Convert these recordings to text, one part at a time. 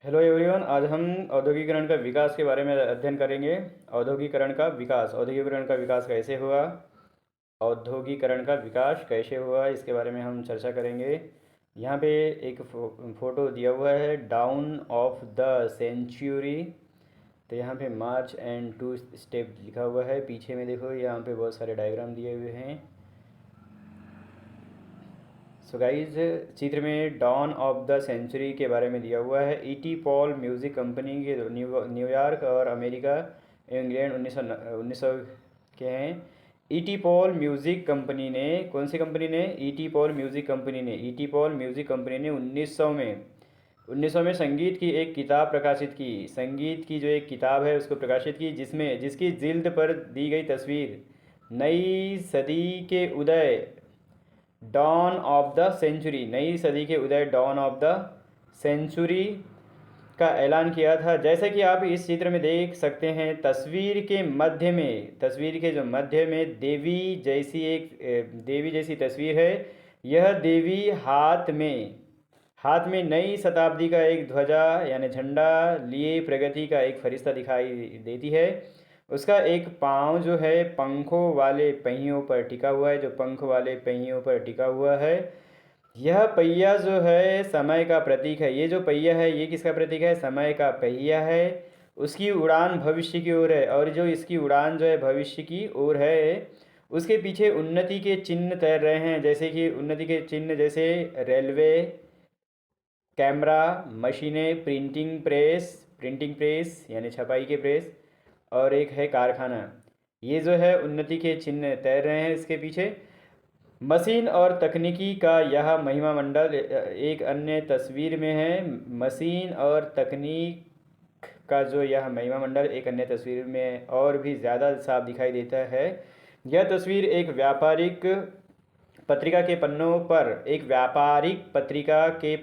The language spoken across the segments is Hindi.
Hello everyone. आज हम औद्योगिकरण का विकास के बारे में अध्ययन करेंगे। औद्योगिकरण का विकास कैसे हुआ, औद्योगिकरण का विकास कैसे हुआ, इसके बारे में हम चर्चा करेंगे। यहाँ पे एक फोटो दिया हुआ है, डाउन ऑफ द सेंचुरी। तो यहाँ पे मार्च एंड टू स्टेप लिखा हुआ है। पीछे में देखो, यहाँ पे बहुत सारे डायग्राम दिए हुए हैं। सो गाइज, चित्र में डॉन ऑफ द सेंचुरी के बारे में दिया हुआ है। ईटी पॉल म्यूज़िक कंपनी के न्यूयॉर्क और अमेरिका, इंग्लैंड, 1900 के हैं। ईटी पॉल म्यूज़िक कंपनी ने, कौन सी कंपनी ने? ईटी पॉल म्यूज़िक कंपनी ने। ईटी पॉल म्यूज़िक कंपनी ने 1900 में संगीत की एक किताब प्रकाशित की। संगीत की जो एक किताब है उसको प्रकाशित की, जिसकी जिल्द पर दी गई तस्वीर नई सदी के उदय, डॉन ऑफ द सेंचुरी, नई सदी के उदय, डॉन ऑफ द सेंचुरी का ऐलान किया था। जैसे कि आप इस चित्र में देख सकते हैं, तस्वीर के जो मध्य में देवी जैसी तस्वीर है। यह देवी हाथ में नई शताब्दी का एक ध्वजा यानी झंडा लिए प्रगति का एक फरिश्ता दिखाई देती है। उसका एक पाँव जो है पंखों वाले पहियों पर टिका हुआ है, यह पहिया जो है समय का प्रतीक है। ये जो पहिया है ये किसका प्रतीक है? समय का पहिया है। उसकी उड़ान भविष्य की ओर है, और जो इसकी उड़ान जो है भविष्य की ओर है। उसके पीछे उन्नति के चिन्ह तैर रहे हैं, जैसे कि उन्नति के चिन्ह जैसे रेलवे, कैमरा, मशीनें, प्रिंटिंग प्रेस यानी छपाई के प्रेस, और एक है कारखाना। ये जो है उन्नति के चिन्ह तैर रहे हैं इसके पीछे। मशीन और तकनीकी का यह महिमा मंडल एक अन्य तस्वीर में है। मशीन और तकनीक का जो यह महिमा मंडल एक अन्य तस्वीर में और भी ज़्यादा साफ दिखाई देता है। यह तस्वीर एक व्यापारिक पत्रिका के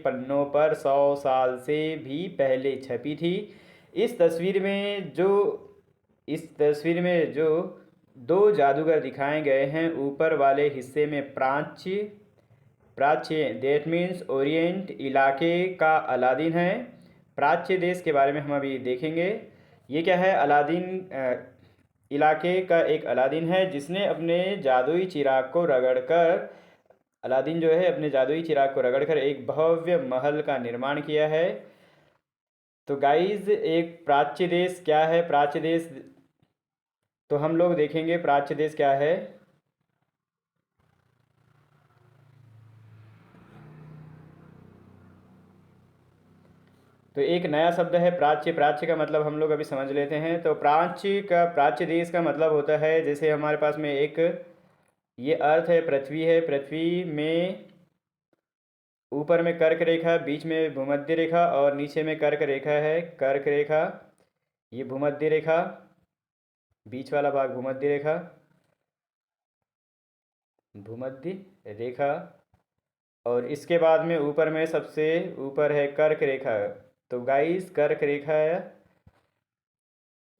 पन्नों पर 100 साल से भी पहले छपी थी। इस तस्वीर में जो इस तस्वीर में जो दो जादूगर दिखाए गए हैं, ऊपर वाले हिस्से में प्राच्य प्राच्य दैट मीन्स ओरिएंट इलाके का अलादीन है। प्राच्य देश के बारे में हम अभी देखेंगे। ये क्या है? इलाके का एक अलादीन है, जिसने अपने जादुई चिराग को रगड़कर अलादीन जो है अपने जादुई चिराग को रगड़कर एक भव्य महल का निर्माण किया है। तो गाइज, एक प्राच्य देश क्या है? प्राच्य देश, तो हम लोग देखेंगे प्राच्य देश क्या है। तो एक नया शब्द है प्राच्य। प्राच्य का मतलब हम लोग अभी समझ लेते हैं। तो प्राच्य देश का मतलब होता है, जैसे हमारे पास में एक ये अर्थ है, पृथ्वी है। पृथ्वी में ऊपर में कर्क रेखा, बीच में भूमध्य रेखा, और नीचे में कर्क रेखा है। कर्क रेखा, ये भूमध्य रेखा, बीच वाला भाग भूमध्य रेखा, भूमध्य रेखा। और इसके बाद में ऊपर में सबसे ऊपर है कर्क रेखा। तो गाइस, कर्क रेखा है।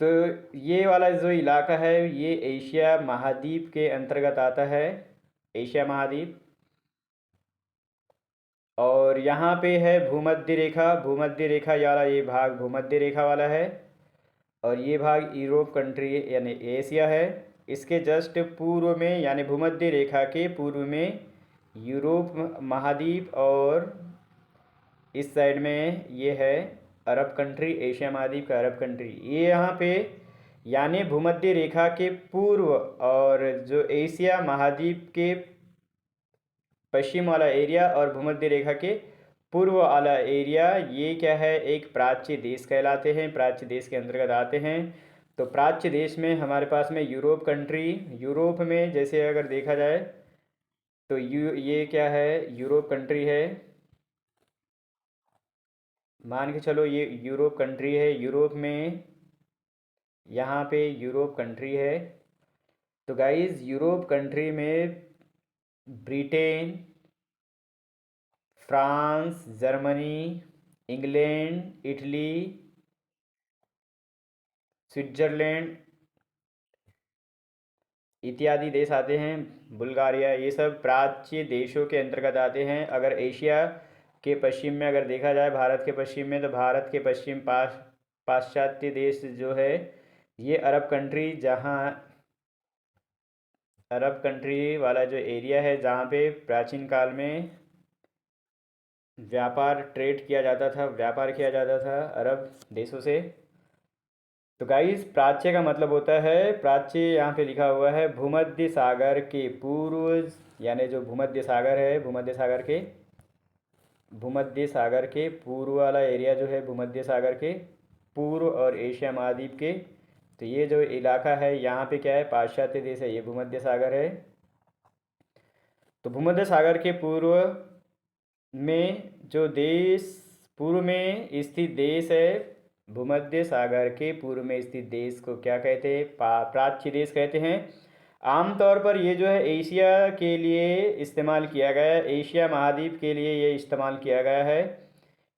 तो ये वाला जो इलाका है ये एशिया महाद्वीप के अंतर्गत आता है, एशिया महाद्वीप। और यहाँ पे है भूमध्य रेखा। भूमध्य रेखा वाला ये भाग भूमध्य रेखा वाला है, और ये भाग यूरोप कंट्री यानी एशिया है। इसके जस्ट पूर्व में यानी भूमध्य रेखा के पूर्व में यूरोप महाद्वीप, और इस साइड में ये है अरब कंट्री, एशिया महाद्वीप का अरब कंट्री। ये यहाँ पे यानी भूमध्य रेखा के पूर्व और जो एशिया महाद्वीप के पश्चिम वाला एरिया और भूमध्य रेखा के पूर्व वाला एरिया, ये क्या है? एक प्राच्य देश कहलाते हैं, प्राच्य देश के अंतर्गत आते हैं। तो प्राच्य देश में हमारे पास में यूरोप में जैसे अगर देखा जाए तो ये क्या है? यूरोप कंट्री है। मान के चलो ये यूरोप कंट्री है। यूरोप में यहाँ पे यूरोप कंट्री है। तो गाइस, यूरोप कंट्री में Britain, France, Germany, England, Italy, Switzerland इत्यादि देश आते हैं, बुल्गारिया, ये सब प्राच्य देशों के अंतर्गत आते हैं। अगर एशिया के पश्चिम में अगर देखा जाए, भारत के पश्चिम में, तो भारत के पश्चिम पाश्चात्य देश जो है ये अरब कंट्री, जहाँ अरब कंट्री वाला जो एरिया है जहाँ पे प्राचीन काल में व्यापार ट्रेड किया जाता था, व्यापार किया जाता था अरब देशों से। तो गाइस, प्राच्य का मतलब होता है, प्राच्य यहाँ पे लिखा हुआ है भूमध्य सागर के पूर्व, यानी जो भूमध्य सागर है, भूमध्य सागर के पूर्व वाला एरिया जो है, भूमध्य सागर के पूर्व और एशिया महाद्वीप के, तो ये जो इलाका है यहाँ पे क्या है, पाश्चात्य देश है, ये भूमध्य सागर है। तो भूमध्य सागर के पूर्व में जो देश, पूर्व में स्थित देश है, भूमध्य सागर के पूर्व में स्थित देश को क्या कहते हैं, प्राच्य देश कहते हैं। आमतौर पर ये जो है एशिया के लिए इस्तेमाल किया गया है, एशिया महाद्वीप के लिए ये इस्तेमाल किया गया है,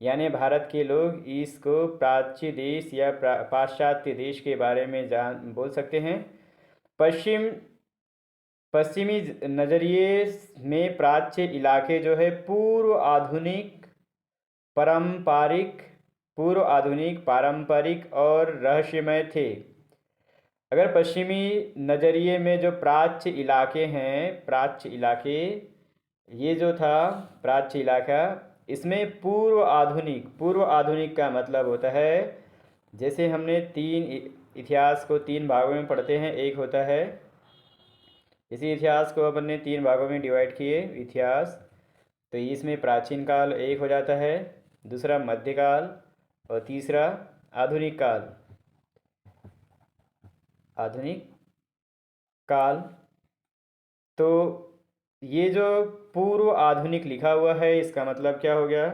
यानी भारत के लोग इसको प्राच्य देश या पाश्चात्य देश के बारे में बोल सकते हैं। पश्चिमी नज़रिए में प्राच्य इलाके जो है पूर्व आधुनिक पारंपरिक और रहस्यमय थे। अगर पश्चिमी नज़रिए में जो प्राच्य इलाके हैं, प्राच्य इलाके, ये जो था प्राच्य इलाका, इसमें पूर्व आधुनिक का मतलब होता है, जैसे हमने इतिहास को तीन भागों में पढ़ते हैं, एक होता है, इसी इतिहास को अपन ने तीन भागों में डिवाइड किए इतिहास, तो इसमें प्राचीन काल एक हो जाता है, दूसरा मध्यकाल और तीसरा आधुनिक काल। तो ये जो पूर्व आधुनिक लिखा हुआ है, इसका मतलब क्या हो गया,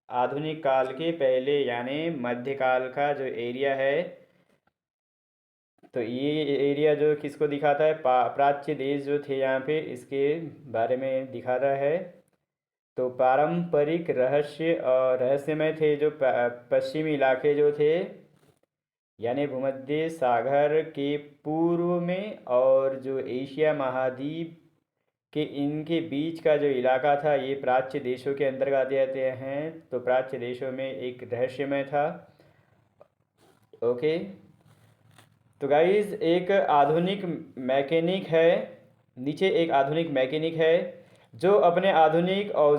आधुनिक काल के पहले यानी मध्यकाल का जो एरिया है, तो ये एरिया जो किसको दिखाता है, प्राच्य देश जो थे यहाँ पे, इसके बारे में दिखाता है। तो पारंपरिक रहस्यमय थे जो पश्चिमी इलाके जो थे, यानी भूमध्य सागर के पूर्व में और जो एशिया महाद्वीप के इनके बीच का जो इलाका था, ये प्राच्य देशों के अंतर्गत आते हैं। तो प्राच्य देशों में एक रहस्यमय था। ओके, तो गाइज एक आधुनिक मैकेनिक है, नीचे एक आधुनिक मैकेनिक है जो अपने आधुनिक और